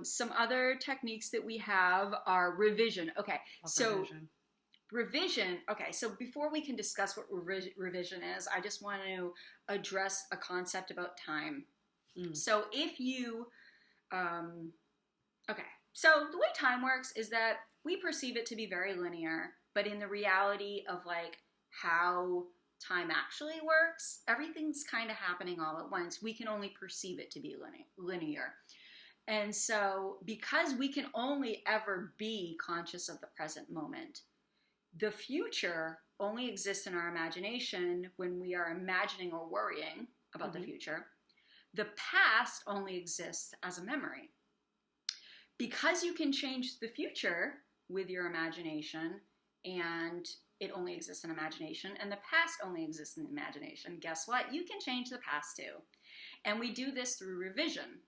Some other techniques that we have are revision. Okay, revision. Okay, so before we can discuss what revision is, I just want to address a concept about time. So if you, so the way time works is that we perceive it to be very linear, but in the reality of like how time actually works, everything's kind of happening all at once. We can only perceive it to be linear. And so because we can only ever be conscious of the present moment, the future only exists in our imagination when we are imagining or worrying about the future. The past only exists as a memory. Because you can change the future with your imagination, and it only exists in imagination, and the past only exists in imagination, guess what? You can change the past too. And we do this through revision.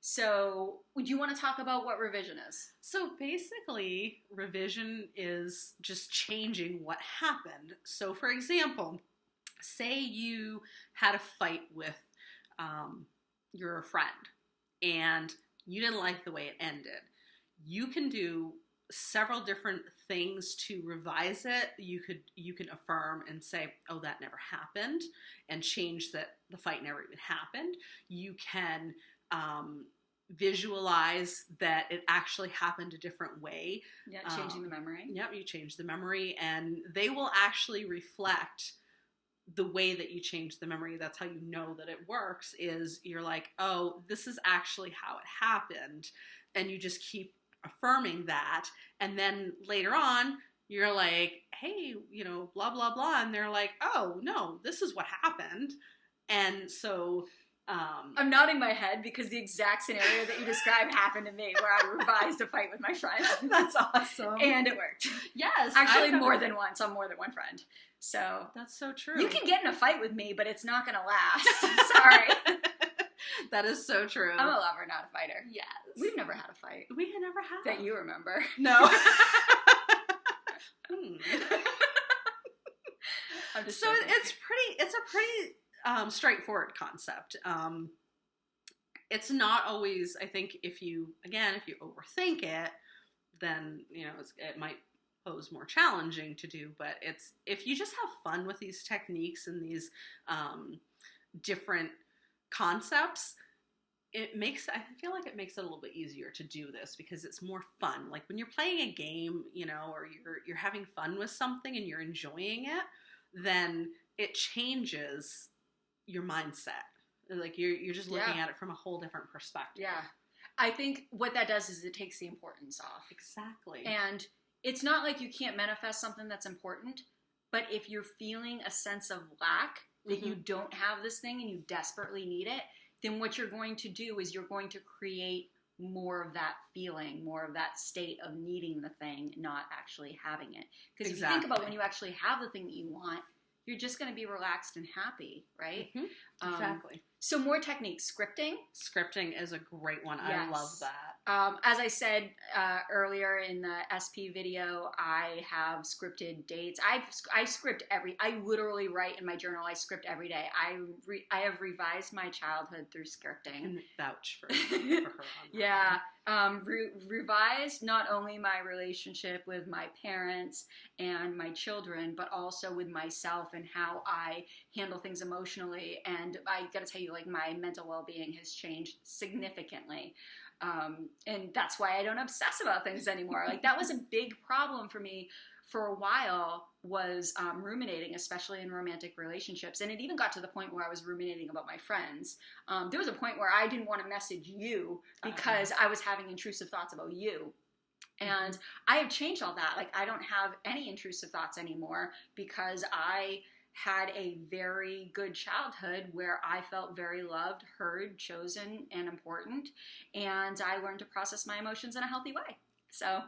So would you want to talk about what revision is? So basically, revision is just changing what happened. So for example, say you had a fight with your friend and you didn't like the way it ended. You can do several different things to revise it. You can affirm and say, oh, that never happened, and change that the fight never even happened. You can visualize that it actually happened a different way. Yeah, changing the memory. Yep, you change the memory, and they will actually reflect the way that you change the memory. That's how you know that it works, is you're like, oh, this is actually how it happened. And you just keep affirming that. And then later on, you're like, hey, you know, blah, blah, blah. And they're like, oh, no, this is what happened. And so I'm nodding my head because the exact scenario that you described happened to me, where I revised a fight with my friend. That's awesome. And it worked. Yes. Actually, more than once, on more than one friend. So that's so true. You can get in a fight with me, but it's not going to last. Sorry. That is so true. I'm a lover, not a fighter. Yes. We've never had a fight. We had never had. That you remember. No. So it's a pretty straightforward concept. It's not always, I think, if you overthink it, then, you know, it might pose more challenging to do, but if you just have fun with these techniques and these different concepts, I feel like it makes it a little bit easier to do this because it's more fun. Like when you're playing a game, you know, or you're having fun with something and you're enjoying it, then it changes your mindset. Like you're just looking at it from a whole different perspective. Yeah. I think what that does is it takes the importance off. Exactly. And it's not like you can't manifest something that's important, but if you're feeling a sense of lack, that you don't have this thing and you desperately need it, then what you're going to do is you're going to create more of that feeling, more of that state of needing the thing, not actually having it. Because if you think about when you actually have the thing that you want, you're just going to be relaxed and happy, right? Exactly. So more techniques. Scripting. Scripting is a great one. Yes. I love that. As I said earlier in the SP video, I have scripted dates. I script I literally write in my journal. I script every day. I have revised my childhood through scripting. And vouch for her. Yeah. Revised not only my relationship with my parents and my children, but also with myself and how I handle things emotionally. And I got to tell you, like, my mental well-being has changed significantly. And that's why I don't obsess about things anymore. Like, that was a big problem for me for a while, was ruminating, especially in romantic relationships. And it even got to the point where I was ruminating about my friends. There was a point where I didn't want to message you because I was having intrusive thoughts about you. And I have changed all that. Like, I don't have any intrusive thoughts anymore because I had a very good childhood where I felt very loved, heard, chosen, and important. And I learned to process my emotions in a healthy way. So,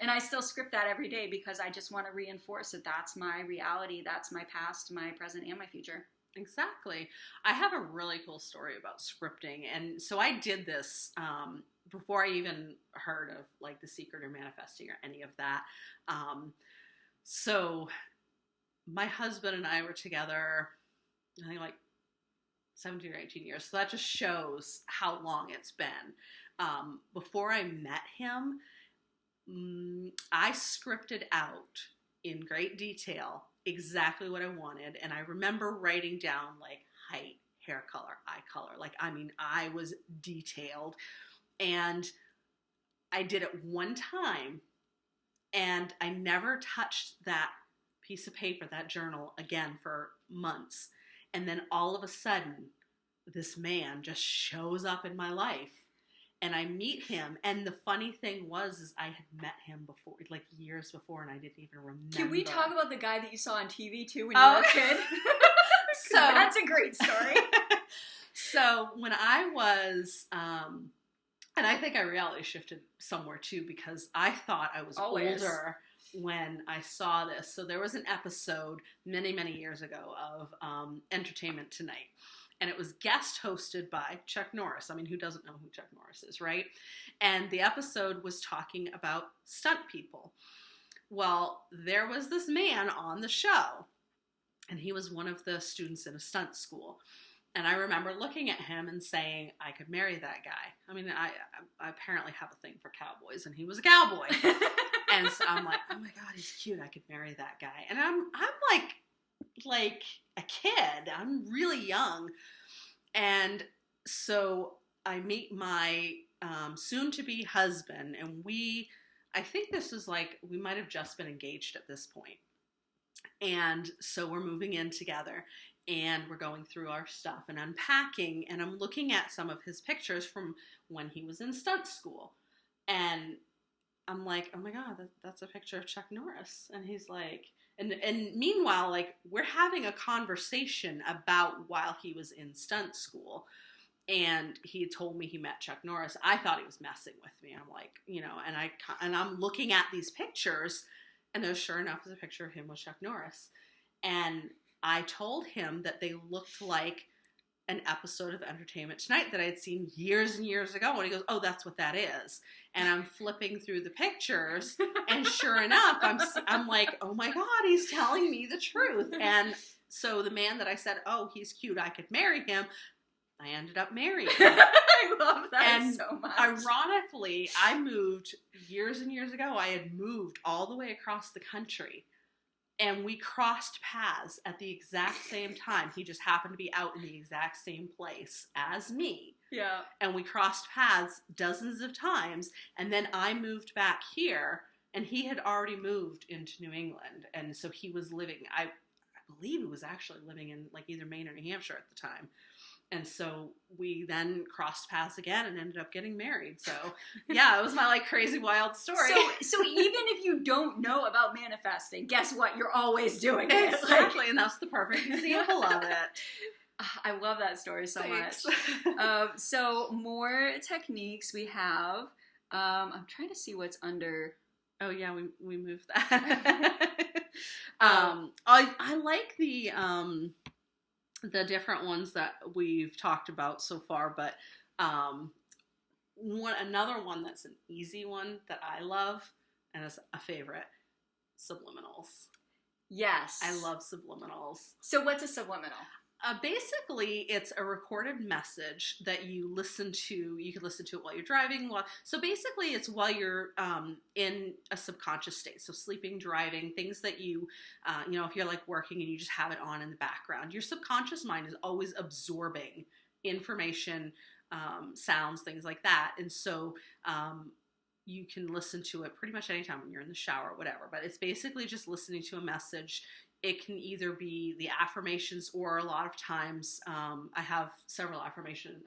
and I still script that every day because I just want to reinforce that that's my reality, that's my past, my present, and my future. Exactly. I have a really cool story about scripting. And so I did this before I even heard of like The Secret or manifesting or any of that. So my husband and I were together, I think like 17 or 18 years. So that just shows how long it's been. before I met him, I scripted out in great detail exactly what I wanted. And I remember writing down like height, hair color, eye color. Like, I mean, I was detailed. And I did it one time, and I never touched that piece of paper, that journal, again for months. And then all of a sudden, this man just shows up in my life. And I meet him, and the funny thing is I had met him before, like years before, and I didn't even remember. Can we talk about the guy that you saw on TV too when you were a kid? So that's a great story. So when I was, and I think I reality shifted somewhere too, because I thought I was older when I saw this. So there was an episode many, many years ago of Entertainment Tonight. And it was guest hosted by Chuck Norris. I mean, who doesn't know who Chuck Norris is, right? And the episode was talking about stunt people. Well, there was this man on the show, and he was one of the students in a stunt school. And I remember looking at him and saying, I could marry that guy. I mean, I apparently have a thing for cowboys, and he was a cowboy. And so I'm like, oh my God, he's cute. I could marry that guy. And I'm like a kid. I'm really young. And so I meet my soon-to-be husband, and I think this is like, we might have just been engaged at this point. And so we're moving in together, and we're going through our stuff and unpacking, and I'm looking at some of his pictures from when he was in stunt school. And I'm like, oh my God, that's a picture of Chuck Norris. And he's like, and meanwhile, like, we're having a conversation about while he was in stunt school, and he told me he met Chuck Norris. I thought he was messing with me. I'm like, and I'm looking at these pictures, and there's, sure enough, is a picture of him with Chuck Norris. And I told him that they looked like an episode of Entertainment Tonight that I had seen years and years ago. And he goes, oh, that's what that is. And I'm flipping through the pictures, and sure enough, I'm like, oh my God, he's telling me the truth. And so the man that I said, oh, he's cute, I could marry him, I ended up marrying him. I love that and so much. Ironically, I moved years and years ago. I had moved all the way across the country. And we crossed paths at the exact same time. He just happened to be out in the exact same place as me. Yeah. And we crossed paths dozens of times. And then I moved back here, and he had already moved into New England. And so he was living, I believe he was actually living in like either Maine or New Hampshire at the time. And so we then crossed paths again and ended up getting married. So yeah, it was my like crazy wild story. So even if you don't know about manifesting, guess what? You're always doing it. Exactly, and that's the perfect example of it. I love that story so Thanks. much. So more techniques we have. I'm trying to see what's under. Oh yeah, we moved that. I like the different ones that we've talked about so far, but another one that's an easy one that I love and is a favorite, subliminals. Yes. I love subliminals. So what's a subliminal? Basically, it's a recorded message that you listen to. You can listen to it while you're driving. So basically, it's while you're in a subconscious state. So sleeping, driving, things that you, if you're like working and you just have it on in the background. Your subconscious mind is always absorbing information, sounds, things like that. And so you can listen to it pretty much anytime when you're in the shower or whatever. But it's basically just listening to a message. It can either be the affirmations, or a lot of times I have several affirmation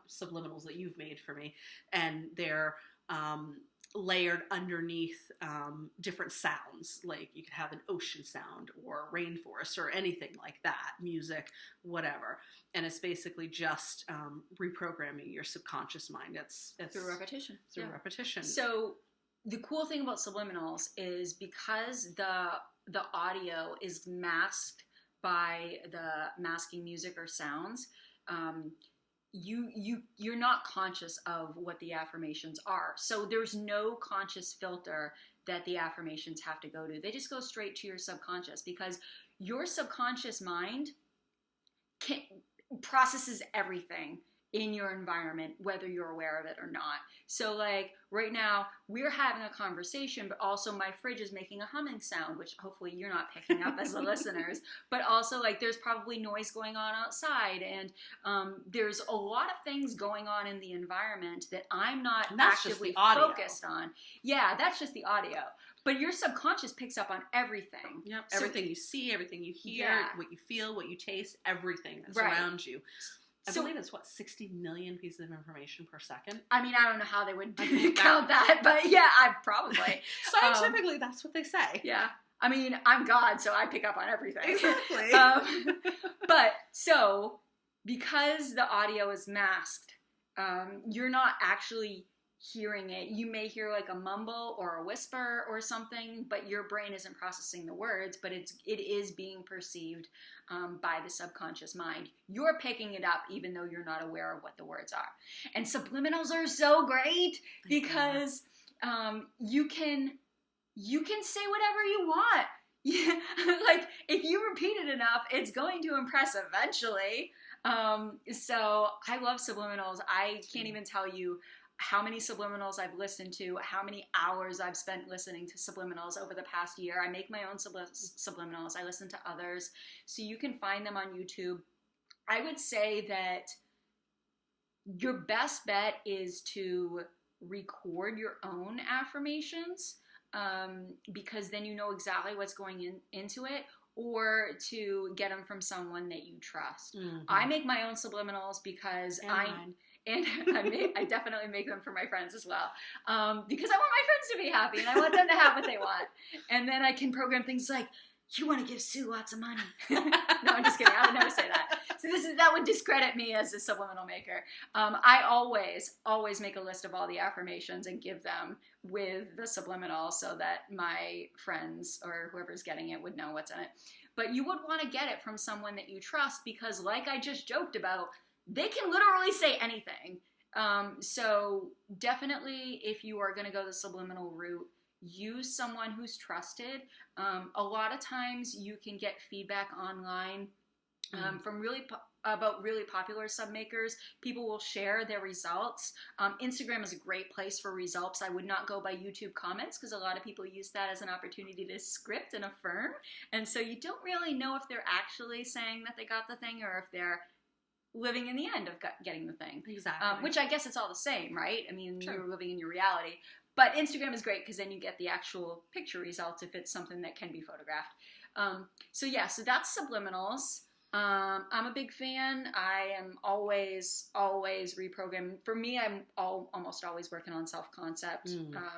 subliminals that you've made for me, and they're layered underneath different sounds. Like you could have an ocean sound or a rainforest or anything like that, music, whatever. And it's basically just reprogramming your subconscious mind. It's through repetition. Through repetition. So the cool thing about subliminals is because the audio is masked by the masking music or sounds, you're not conscious of what the affirmations are. So there's no conscious filter that the affirmations have to go to. They just go straight to your subconscious, because your subconscious mind processes everything in your environment, whether you're aware of it or not. So like right now we're having a conversation, but also my fridge is making a humming sound, which hopefully you're not picking up as the listeners, but also like there's probably noise going on outside, and there's a lot of things going on in the environment that I'm not actively focused on. Yeah, that's just the audio. But your subconscious picks up on everything. Yep. Everything you see, everything you hear, what you feel, what you taste, everything that's around you. I believe it's 60 million pieces of information per second. I mean, I don't know how they would count that, but yeah, I probably. Scientifically, that's what they say. Yeah. I mean, I'm God, so I pick up on everything. Exactly. But so, because the audio is masked, you're not actually hearing it. You may hear like a mumble or a whisper or something, but your brain isn't processing the words, but it is being perceived by the subconscious mind. You're picking it up even though you're not aware of what the words are. And subliminals are so great because you can say whatever you want. Yeah, like if you repeat it enough, it's going to impress eventually. So I love subliminals. I can't even tell you how many subliminals I've listened to, how many hours I've spent listening to subliminals over the past year. I make my own subliminals. I listen to others. So you can find them on YouTube. I would say that your best bet is to record your own affirmations, because then you know exactly what's going into it, or to get them from someone that you trust. Mm-hmm. I make my own subliminals because I definitely make them for my friends as well, because I want my friends to be happy and I want them to have what they want. And then I can program things like, you want to give Sue lots of money. No, I'm just kidding. I would never say that. So that would discredit me as a subliminal maker. I always make a list of all the affirmations and give them with the subliminal so that my friends or whoever's getting it would know what's in it. But you would want to get it from someone that you trust, because like I just joked about, they can literally say anything. So definitely, if you are going to go the subliminal route, use someone who's trusted. A lot of times you can get feedback online from really popular sub makers. People will share their results. Instagram is a great place for results. I would not go by YouTube comments, because a lot of people use that as an opportunity to script and affirm. And so you don't really know if they're actually saying that they got the thing or if they're living in the end of getting the thing. Exactly. Which I guess it's all the same, right? I mean, Sure. You're living in your reality. But Instagram is great because then you get the actual picture results if it's something that can be photographed. So that's subliminals. I'm a big fan. I am always reprogramming. For me, I'm almost always working on self-concept,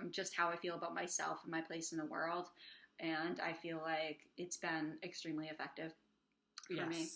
just how I feel about myself and my place in the world. And I feel like it's been extremely effective for me.